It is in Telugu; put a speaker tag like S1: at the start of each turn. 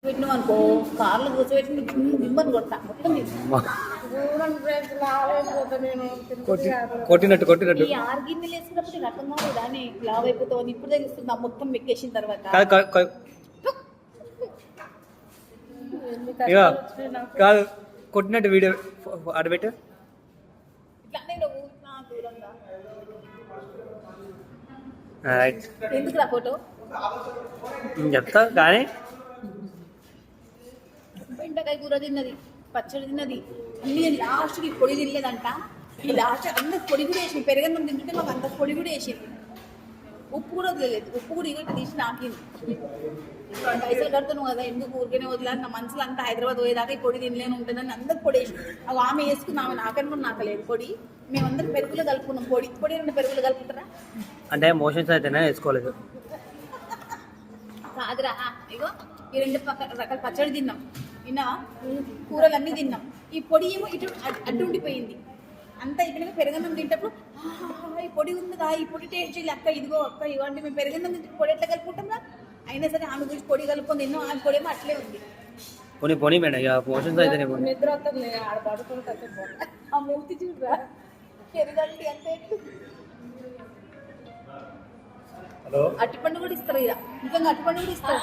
S1: పెట్టినాం అనుకో కార్లు కూర్చోబెట్టి దిమ్మని కొడతా మొత్తం
S2: కొట్టినట్టు
S1: ఈ 6 గిన్నెలు వేసినప్పుడు రకం కాదు దాన్ని లావ్ అయిపోతావు ఇప్పుడు తెలుస్తుంది మొత్తం ఎక్కేసిన తర్వాత
S2: కాదు కొట్టినట్టు వీడియో ఆడబెట్టు
S1: ఇట్లానే ఊరినా దూరంగా ఎందుకు రా ఫోటో
S2: చెప్తా కానీ
S1: బెండకాయ కూర తిన్నది పచ్చడి తిన్నది అన్ని లాస్ట్కి పొడి తినలేదంట. ఈ లాస్ట్ అందరికి పొడి కూడా వేసింది. పెరగన్నం తింటుంటే మాకు అంత పొడి కూడా వేసింది. ఉప్పు కూడా వదిలేదు. ఉప్పు కూడా ఇగట్టు తీసి నాకింది. పైసలు కడుతున్నావు కదా ఎందుకు ఊరికేనే వదిలేదు. నా మనసులో అంతా హైదరాబాద్ పోయేదాకా ఈ పొడి తినలేని ఉంటుందని అందరికి పొడి వేసింది. అవి ఆమె వేసుకుని ఆమె నాకని కూడా నాకలేదు పొడి. మేమందరం పెరుగులో కలుపుకున్నాం. పొడి రెండు పెరుగులు కలుపుతారా
S2: అంటే మోషన్స్ అయితేనే వేసుకోలేదు
S1: కాదురా. ఇగో ఈ 2 రకాల పచ్చడి తిన్నాం. విన్నా కూరలన్నీ తిన్నాం. ఈ పొడి ఏమో ఇటు అడ్డు ఉండిపోయింది. అంతా అయిపోయినాక పెరగన్నం తింటప్పుడు ఈ పొడి ఉందిగా ఈ పొడి టేస్ట్ చేయాలి అక్క ఇదిగో అక్క ఇవ్వండి మేము పెరగన్నం తింటే పొడి ఎట్లా కలుపుకుంటాం. అయినా సరే ఆమె గురించి పొడి కలుపుకొని తిన్నాం. ఆ పొడి ఏమో అట్లే ఉంది.
S2: పోనీ మేడం ఇక మోషన్స్ అయితే
S1: నిద్ర వస్తుంది ఆడ పడుకుని ఆ మూర్తి చూడరా పెరగండి అంటే అట్టిపండు కూడా ఇస్తారు. ఇక నిజంగా అట్టిపండు కూడా ఇస్తారు.